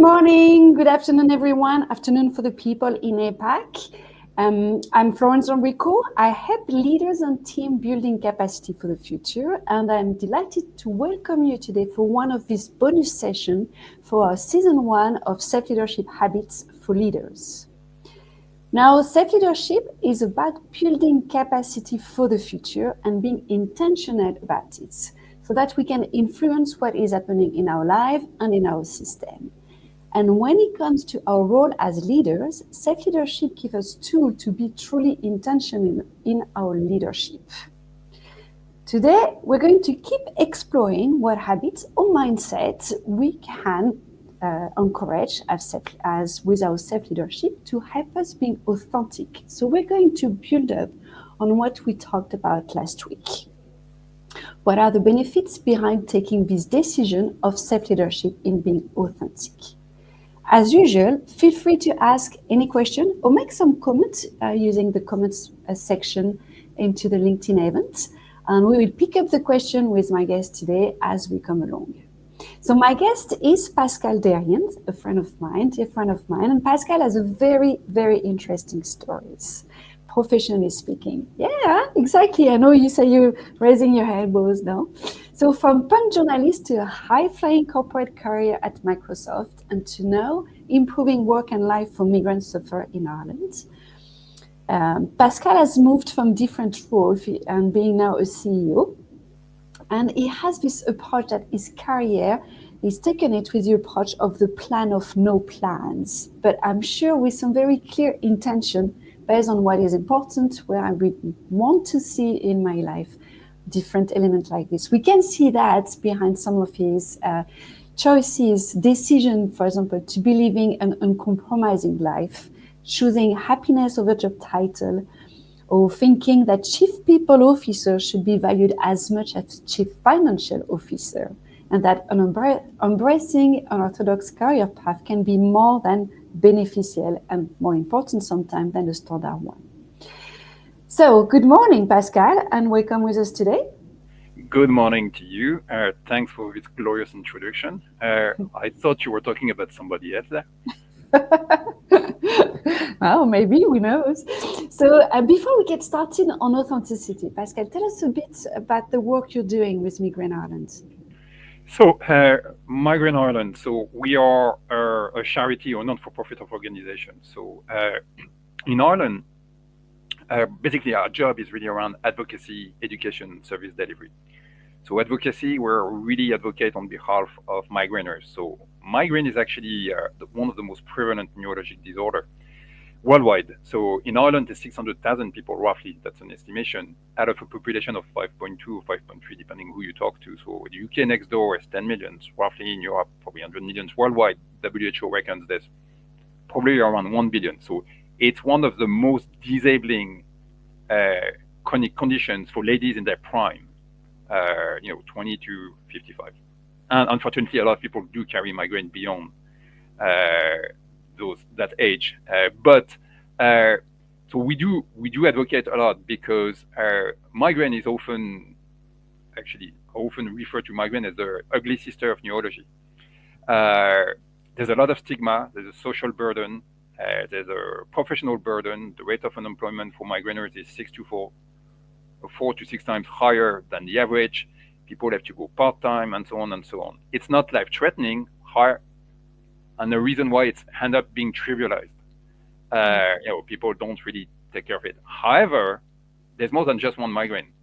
Good morning, good afternoon, everyone. Afternoon for the people in APAC. I'm Florence Enrico. I help leaders and team building capacity for the future, and I'm delighted to welcome you today for one of these bonus sessions for our season 1 of Self-Leadership Habits for Leaders. Now, self-leadership is about building capacity for the future and being intentional about it, so that we can influence what is happening in our life and in our system. And when it comes to our role as leaders, self-leadership gives us tools to be truly intentional in our leadership. Today, we're going to keep exploring what habits or mindsets we can encourage as with our self-leadership to help us being authentic. So we're going to build up on what we talked about last week. What are the benefits behind taking this decision of self-leadership in being authentic? As usual, feel free to ask any question or make some comments using the comments section into the LinkedIn event. And we will pick up the question with my guest today as we come along. So my guest is Pascal Derrien, a friend of mine, dear friend of mine. And Pascal has a very, very interesting stories, professionally speaking. Yeah, exactly. I know you say you're raising your elbows now. So from punk journalist to a high-flying corporate career at Microsoft, and to now improving work and life for migrant sufferers in Ireland. Pascal has moved from different roles and being now a CEO. And he has this approach that his career, he's taken it with the approach of the plan of no plans, but I'm sure with some very clear intention based on what is important, where I would want to see in my life, different elements like this. We can see that behind some of his choices, decision, for example, to be living an uncompromising life, choosing happiness over job title, or thinking that chief people officer should be valued as much as chief financial officer, and that embracing an orthodox career path can be more than beneficial and more important sometimes than the standard one. So, good morning, Pascal, and welcome with us today. Good morning to you. Thanks for this glorious introduction. I thought you were talking about somebody else there. Well, maybe, who knows. So before we get started on authenticity, Pascal, tell us a bit about the work you're doing with Migrant Ireland. So Migrant Ireland, so we are a charity or non-for-profit organization. So in Ireland, basically our job is really around advocacy, education, service delivery. So advocacy, we're really advocate on behalf of migraineurs. So migraine is actually one of the most prevalent neurologic disorder worldwide. So in Ireland, there's 600,000 people roughly, that's an estimation, out of a population of 5.2 or 5.3, depending who you talk to. So the UK next door is 10 million, roughly in Europe, probably 100 million worldwide. WHO reckons there's probably around 1 billion. So it's one of the most disabling chronic conditions for ladies in their prime. 20 to 55. And unfortunately, a lot of people do carry migraine beyond that age. So we do advocate a lot because migraine is often referred to migraine as the ugly sister of neurology. There's a lot of stigma. There's a social burden. There's a professional burden. The rate of unemployment for migraineurs is 4 to 6 times higher than the average. People have to go part-time and so on and so on. It's not life-threatening, and the reason why it's end up being trivialized. People don't really take care of it. However, there's more than just one migraine.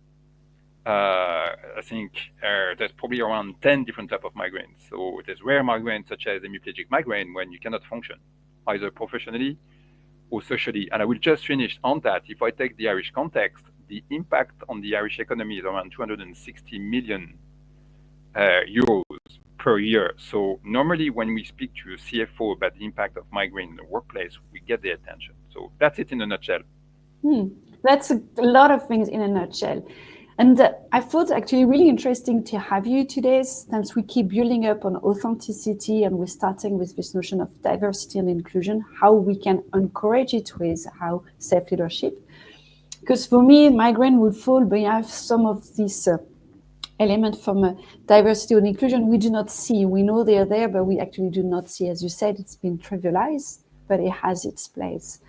I think there's probably around 10 different types of migraines. So there's rare migraines such as hemiplegic migraine when you cannot function, either professionally or socially. And I will just finish on that. If I take the Irish context, the impact on the Irish economy is around 260 million euros per year. So normally when we speak to a CFO about the impact of migraine in the workplace, we get the attention. So that's it in a nutshell. That's a lot of things in a nutshell. And I thought actually really interesting to have you today, since we keep building up on authenticity and we're starting with this notion of diversity and inclusion, how we can encourage it with how self-leadership. Because for me, migraine would fall beneath some of these element from diversity and inclusion we do not see. We know they're there, but we actually do not see. As you said, it's been trivialized, but it has its place.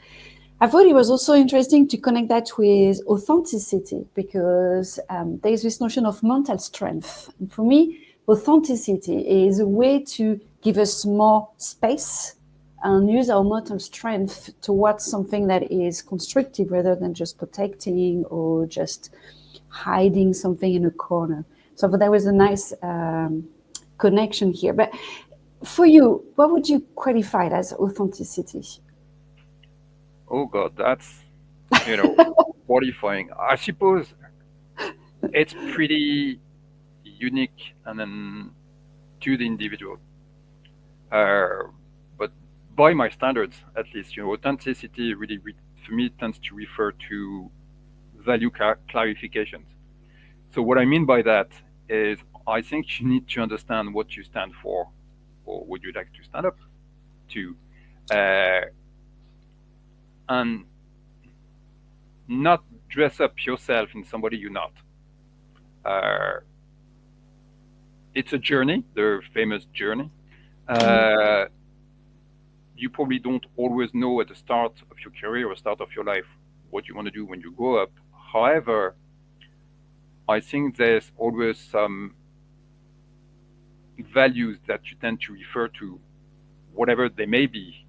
I thought it was also interesting to connect that with authenticity, because there's this notion of mental strength. And for me, authenticity is a way to give us more space and use our mental strength towards something that is constructive rather than just protecting or just hiding something in a corner. So there was a nice connection here. But for you, what would you qualify as authenticity? Oh God, that's qualifying. I suppose it's pretty unique and then to the individual. But by my standards, at least, authenticity really, for me, tends to refer to value clarifications. So what I mean by that is, I think you need to understand what you stand for, or would you like to stand up to, and not dress up yourself in somebody you're not. It's a journey, the famous journey. You probably don't always know at the start of your career or start of your life what you want to do when you grow up. However, I think there's always some values that you tend to refer to, whatever they may be.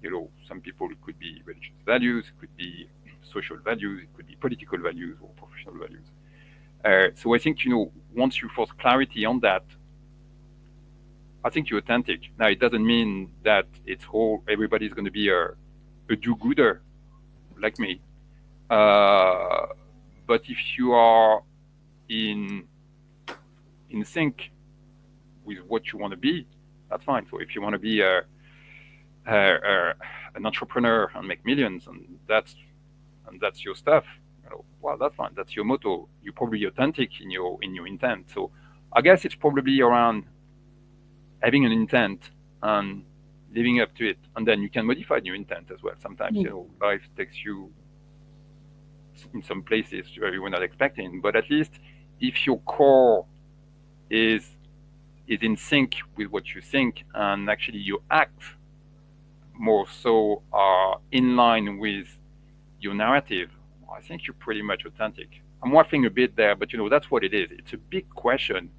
Some people, it could be religious values, it could be social values, it could be political values or professional values. So I think, once you force clarity on that, I think you're authentic. Now, it doesn't mean that everybody's going to be a do-gooder like me. But if you are in sync with what you want to be, that's fine. So if you want to be an entrepreneur and make millions, and that's your stuff, well, that's fine. That's your motto. You're probably authentic in your intent. So I guess it's probably around having an intent and living up to it, and then you can modify your intent as well. Sometimes life takes you in some places where you were not expecting, but at least if your core is in sync with what you think, and actually you act more so in line with your narrative, I think you're pretty much authentic. I'm waffling a bit there, but that's what it is. It's a big question.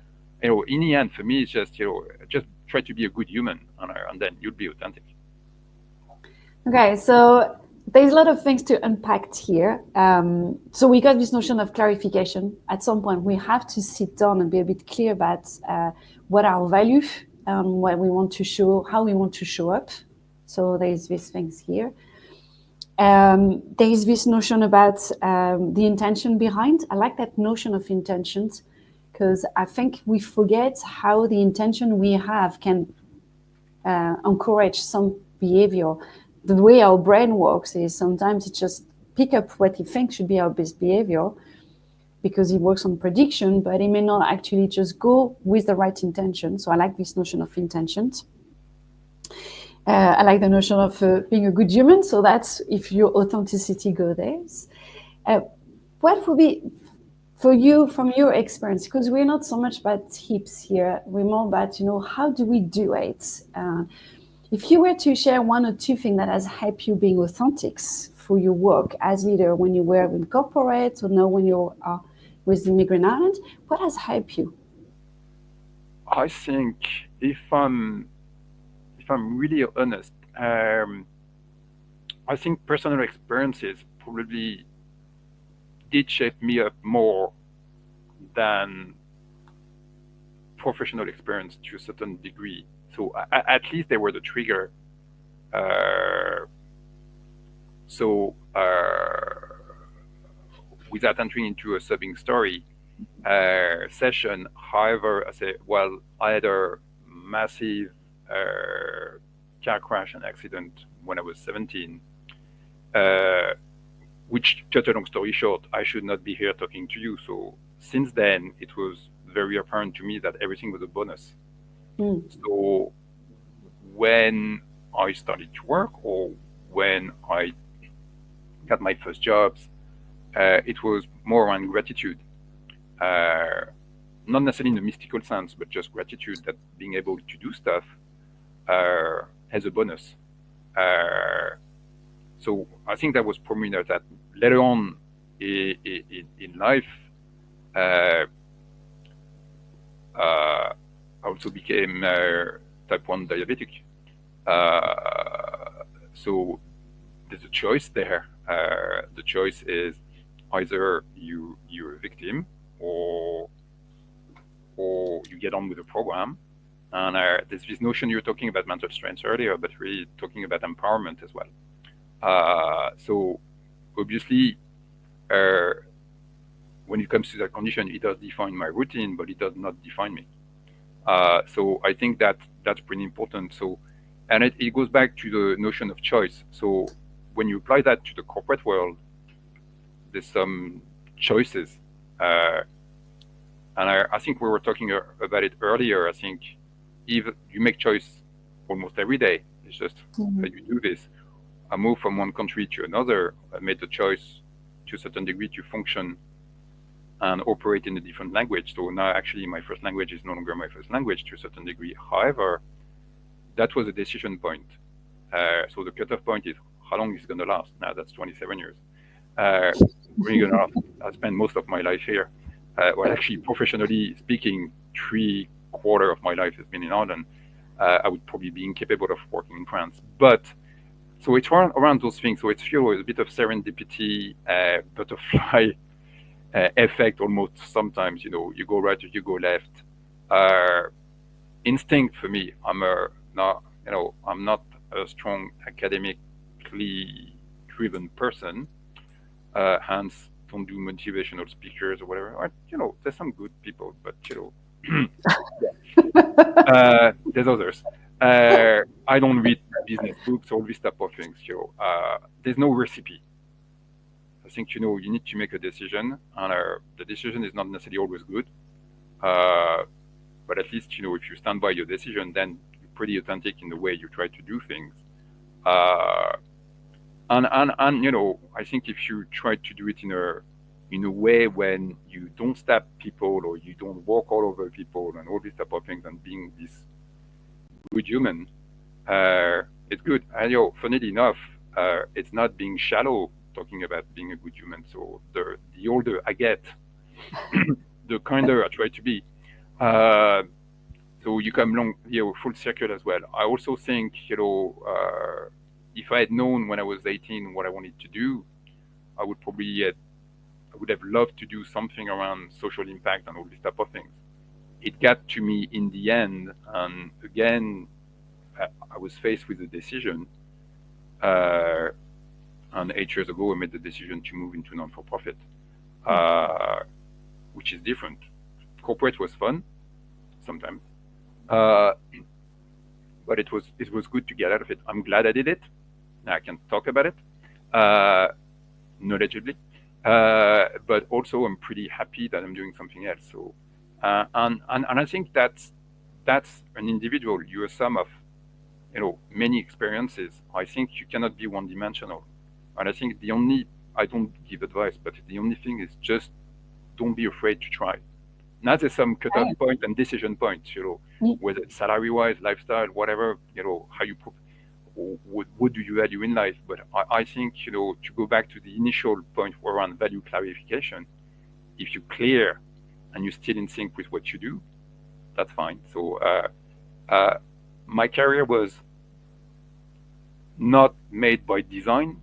In the end, for me, it's just just try to be a good human, and then you'll be authentic. Okay, so there's a lot of things to unpack here. So we got this notion of clarification. At some point, we have to sit down and be a bit clear about what our values, what we want to show, how we want to show up. So there's these things here. There is this notion about the intention behind. I like that notion of intentions, because I think we forget how the intention we have can encourage some behavior. The way our brain works is sometimes it just pick up what it thinks should be our best behavior, because it works on prediction, but it may not actually just go with the right intention. So I like this notion of intentions. I like the notion of being a good human. So that's if your authenticity goes there. What would be, for you, from your experience, because we're not so much about tips here, we're more about, how do we do it? If you were to share one or two things that has helped you being authentic for your work as leader, when you were in corporate or now when you are with Immigrant Ireland, what has helped you? I think if I'm really honest, I think personal experiences probably did shape me up more than professional experience to a certain degree. So at least they were the trigger. So without entering into a subbing story session, however, I say, well, I had a massive car crash and accident when I was 17, which, cut a long story short, I should not be here talking to you. So since then, it was very apparent to me that everything was a bonus. So when I started to work, or when I got my first jobs, it was more around gratitude. not necessarily in a mystical sense, but just gratitude that being able to do stuff as a bonus. So I think that was probably that later on in life, I also became type 1 diabetic. So there's a choice there. The choice is either you're a victim or you get on with the program. And there's this notion you were talking about mental strength earlier, but really talking about empowerment as well. So obviously, when it comes to that condition, it does define my routine, but it does not define me. So I think that's pretty important. So, and it goes back to the notion of choice. So when you apply that to the corporate world, there's some choices. And I think we were talking about it earlier. I think if you make choice almost every day, it's just that you do this. I moved from one country to another. I made the choice to a certain degree to function and operate in a different language. So now actually my first language is no longer my first language to a certain degree. However, that was a decision point. So the cutoff point is how long is it going to last? Now that's 27 years. Really gonna last. I spent most of my life here. Well, actually, professionally speaking, 3/4 of my life has been in Ireland. I would probably be incapable of working in France. But so it's around those things. So it's a bit of serendipity, butterfly effect almost sometimes. You go right or you go left. Instinct for me. I'm not a strong academically driven person. Hence, don't do motivational speakers or whatever. There's some good people, but there's others. I don't read business books, all these type of things. There's no recipe. I think you need to make a decision, and the decision is not necessarily always good. But at least if you stand by your decision, then you're pretty authentic in the way you try to do things. And I think if you try to do it in a way when you don't stab people or you don't walk all over people and all these type of things and being this good human, it's good. And funnily enough, it's not being shallow talking about being a good human. So the older I get, the kinder I try to be. So you come along full circle as well. I also think if I had known when I was 18 what I wanted to do, I would have loved to do something around social impact and all these type of things. It got to me in the end, and again, I was faced with a decision. And 8 years ago, I made the decision to move into non-for-profit, which is different. Corporate was fun sometimes, but it was good to get out of it. I'm glad I did it. Now I can talk about it knowledgeably, but also I'm pretty happy that I'm doing something else. So, and I think that's an individual. You're a sum of many experiences. I think you cannot be one-dimensional. And I think I don't give advice, but the only thing is just don't be afraid to try. Now there's some cutoff point and decision points, whether it's salary-wise, lifestyle, whatever, how you what do you value in life. But I think, to go back to the initial point around value clarification, if you're clear and you're still in sync with what you do, that's fine. So my career was not made by design,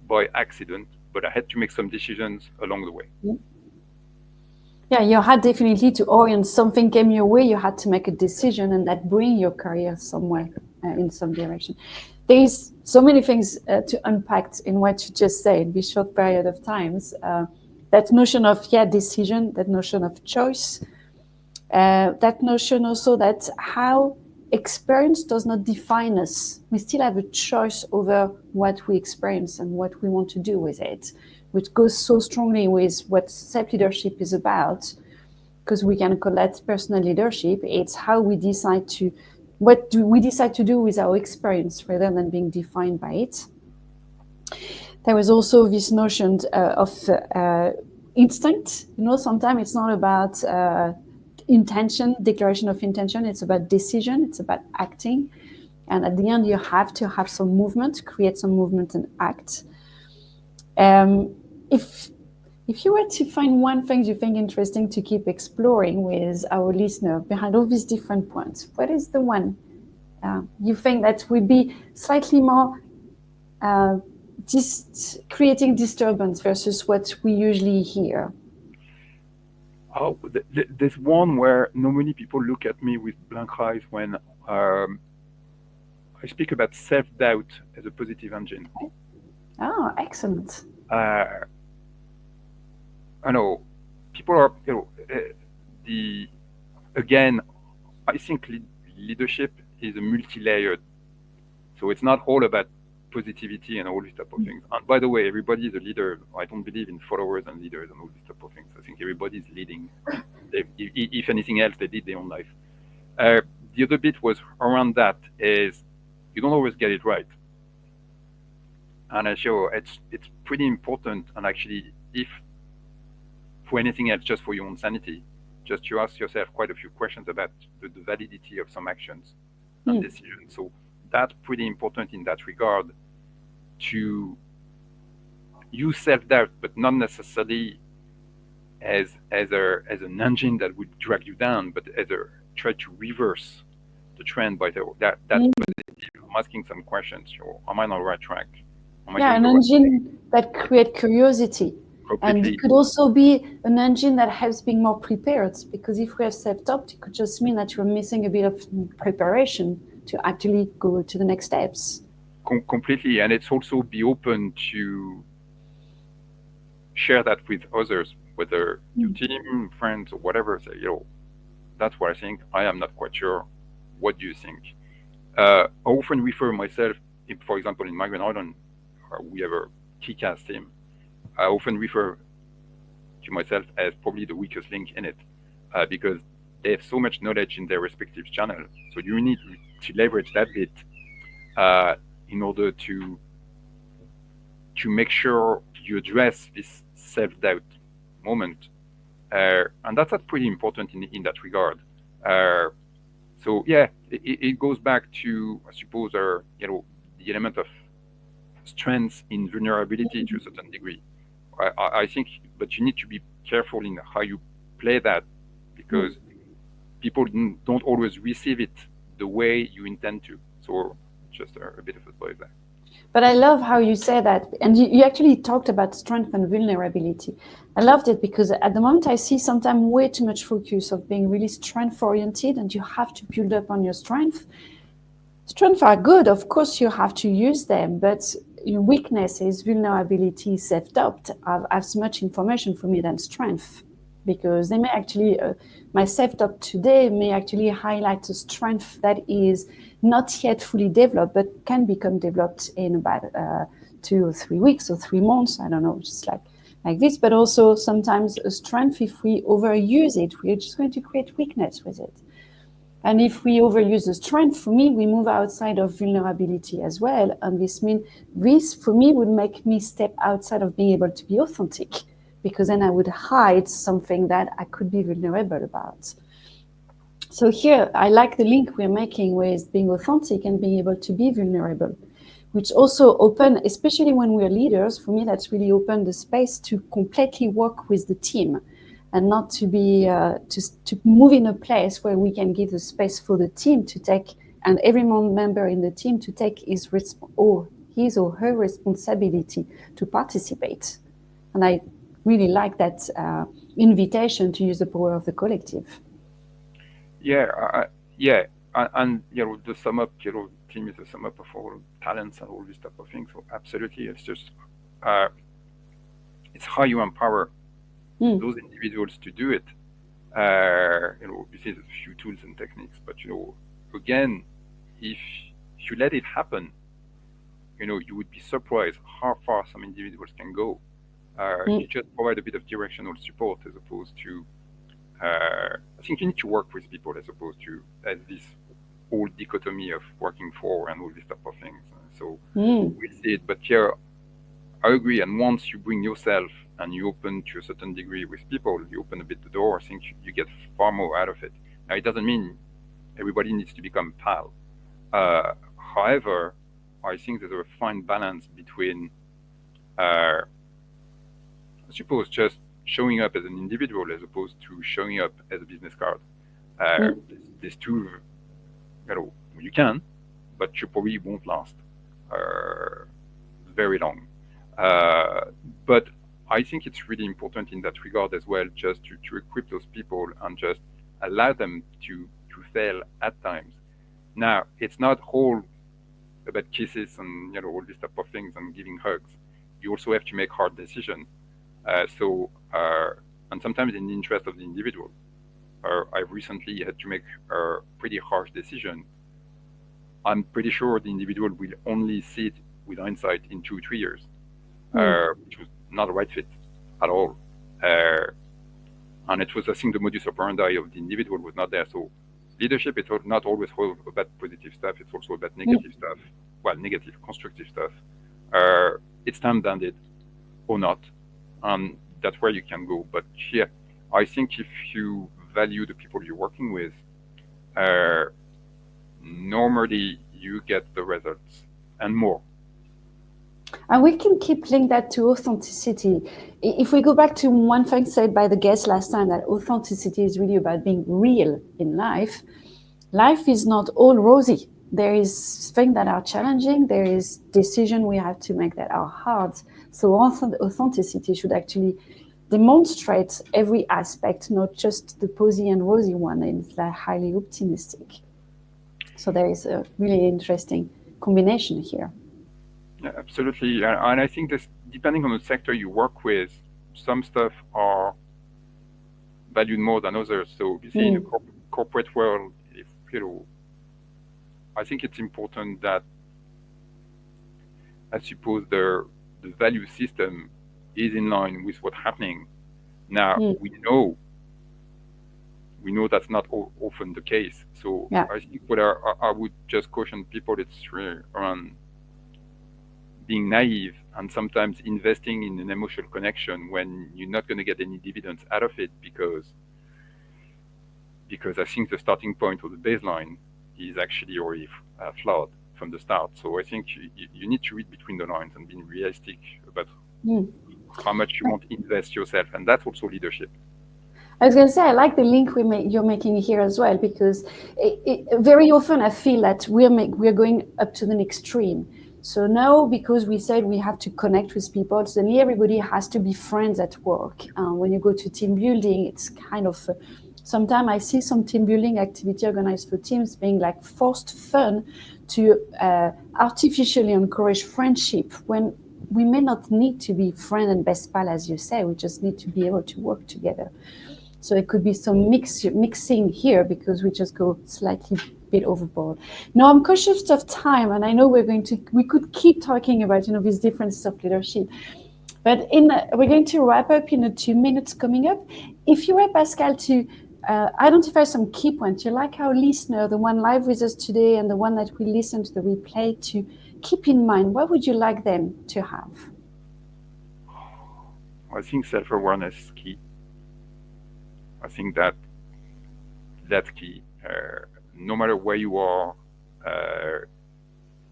by accident, but I had to make some decisions along the way. Yeah, you had definitely to orient. Something came your way, you had to make a decision, and that bring your career somewhere in some direction. There's so many things to unpack in what you just said in this short period of times. That notion of decision, that notion of choice, that notion also that how experience does not define us. We still have a choice over what we experience and what we want to do with it, which goes so strongly with what self-leadership is about, because we can call that personal leadership. It's how we decide what do we decide to do with our experience rather than being defined by it. There was also this notion of instinct. Sometimes it's not about intention, declaration of intention. It's about decision. It's about acting. And at the end, you have to have some movement, create some movement and act. If you were to find one thing you think interesting to keep exploring with our listener behind all these different points, what is the one you think that would be slightly more creating disturbance versus what we usually hear? Oh, there's one where normally people look at me with blank eyes when I speak about self-doubt as a positive engine. Oh, excellent. I know people are, again, I think leadership is a multi-layered. So it's not all about positivity and all these type of things. And by the way, everybody is a leader. I don't believe in followers and leaders and all these type of things. I think everybody is leading. If anything else, they lead their own life. The other bit was around that is you don't always get it right. And I show it's pretty important. And actually, if for anything else, just for your own sanity, just you ask yourself quite a few questions about the validity of some actions and decisions. So that's pretty important in that regard, to use self-doubt, but not necessarily as an engine that would drag you down, but as a try to reverse the trend by that positive, asking some questions. Am I on the right track? An engine that creates curiosity. And it could also be an engine that helps being more prepared, because if we have self-doubt, it could just mean that you're missing a bit of preparation to actually go to the next steps. Completely. And it's also be open to share that with others, whether your team, friends, or whatever. Say, that's what I think. I am not quite sure. What do you think? I often refer myself, for example, in Migrant Island, we have a kick-ass team. I often refer to myself as probably the weakest link in it, because they have so much knowledge in their respective channels. So you need to leverage that bit in order to make sure you address this self-doubt moment, and that's pretty important in that regard. So yeah, it goes back to, I suppose, the element of strength in vulnerability to a certain degree. I think, but you need to be careful in how you play that, because people don't always receive it the way you intend to. So just a bit of advice there. But I love how you say that. And you actually talked about strength and vulnerability. I loved it because at the moment I see sometimes way too much focus of being really strength oriented, and you have to build up on your strength. Strengths are good. Of course, you have to use them, but your weaknesses, vulnerability, self-doubt have as much information for me than strength, because they may actually, my self-doubt today may actually highlight a strength that is not yet fully developed, but can become developed in about 2 or 3 weeks or 3 months. I don't know, just like this. But also sometimes a strength, if we overuse it, we're just going to create weakness with it. And if we overuse the strength, for me, we move outside of vulnerability as well. And this means this, for me, would make me step outside of being able to be authentic, because then I would hide something that I could be vulnerable about. So here, I like the link we're making with being authentic and being able to be vulnerable, which also open, especially when we're leaders, for me, that's really opened the space to completely work with the team, and not to be to move in a place where we can give the space for the team to take, and every member in the team to take his or her responsibility to participate. And I really like that invitation to use the power of the collective. Yeah, and the sum up, team is a sum up of all talents and all these type of things. So absolutely, it's just it's how you empower those individuals to do it. Obviously there's a few tools and techniques, but again, if you let it happen, you would be surprised how far some individuals can go. You just provide a bit of directional support, as opposed to I think you need to work with people as opposed to this whole dichotomy of working for and all these type of things. So we'll see it. But yeah, I agree. And once you bring yourself and you open to a certain degree with people, you open a bit the door, I think you get far more out of it. Now, it doesn't mean everybody needs to become pal. However, I think there's a fine balance between, I suppose, just showing up as an individual as opposed to showing up as a business card. These two, you can, but you probably won't last very long. But I think it's really important in that regard as well, just to equip those people and just allow them to fail at times. Now, it's not all about kisses and all these type of things and giving hugs. You also have to make hard decisions. And sometimes in the interest of the individual. I've recently had to make a pretty harsh decision. I'm pretty sure the individual will only see it with hindsight in 2-3 years, which was not the right fit at all. And it was, I think, the modus operandi of the individual was not there. So leadership is not always about positive stuff. It's also about negative stuff. Well, negative, constructive stuff. It's time-bounded or not. And that's where you can go. But here, I think if you value the people you're working with, normally you get the results and more. And we can keep linking that to authenticity. If we go back to one thing said by the guest last time, that authenticity is really about being real in life. Life is not all rosy. There is things that are challenging. There is decisions we have to make that are hard. So authenticity should actually demonstrate every aspect, not just the posy and rosy one, and it's like highly optimistic. So there is a really interesting combination here. Yeah, absolutely. And I think this, depending on the sector you work with, some stuff are valued more than others. So you see in the corporate world, if I think it's important that, I suppose, the value system is in line with what's happening. Now, we know that's not often the case. So I think what I would just caution people, it's really around being naive and sometimes investing in an emotional connection when you're not going to get any dividends out of it, because I think the starting point or the baseline is actually already flawed from the start. So I think you need to read between the lines and be realistic about how much you want to invest yourself, and that's also leadership. I was going to say, I like the link you're making here as well, because very often I feel that we're going up to the extreme. So now, because we said we have to connect with people, suddenly everybody has to be friends at work. When you go to team building, it's kind of, sometimes I see some team building activity organized for teams being like forced fun to artificially encourage friendship, when we may not need to be friend and best pal, as you say. We just need to be able to work together. So it could be some mixing here, because we just go slightly bit overboard. Now, I'm cautious of time, and I know we could keep talking about these differences of leadership, but we're going to wrap up in 2 minutes coming up. If you were, Pascal, to identify some key points, you like our listener, the one live with us today and the one that will listen to the replay, to keep in mind, what would you like them to have? I think self-awareness is key. I think that's key. No matter where you are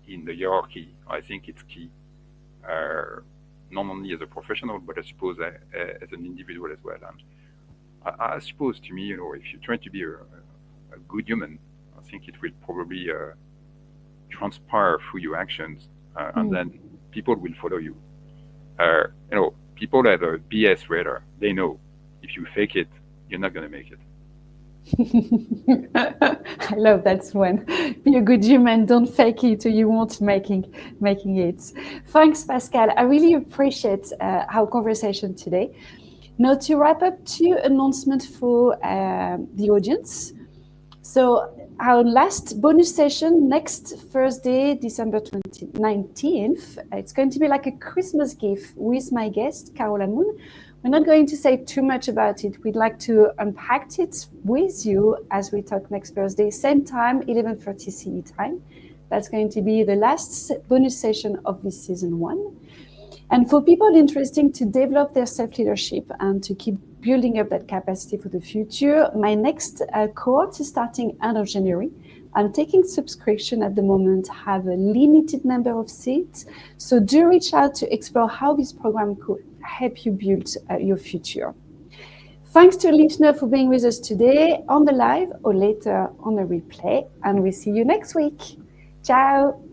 in the hierarchy, I think it's key. Not only as a professional, but I suppose as an individual as well. And I suppose, to me, if you try to be a good human, I think it will probably transpire through your actions, and then people will follow you. People have a BS radar. They know if you fake it, you're not going to make it. I love that one. Be a good human, don't fake it, or you won't making it. Thanks, Pascal. I really appreciate our conversation today. Now, to wrap up, 2 announcements for the audience. So our last bonus session next Thursday, December 19th, it's going to be like a Christmas gift with my guest, Carola Moon. We're not going to say too much about it. We'd like to unpack it with you as we talk next Thursday, same time, 11:30 CE time. That's going to be the last bonus session of this season 1. And for people interested to develop their self-leadership and to keep building up that capacity for the future, my next cohort is starting end of January. I'm taking subscription at the moment, have a limited number of seats. So do reach out to explore how this program could help you build your future. Thanks to listener for being with us today on the live or later on the replay. And we'll see you next week. Ciao.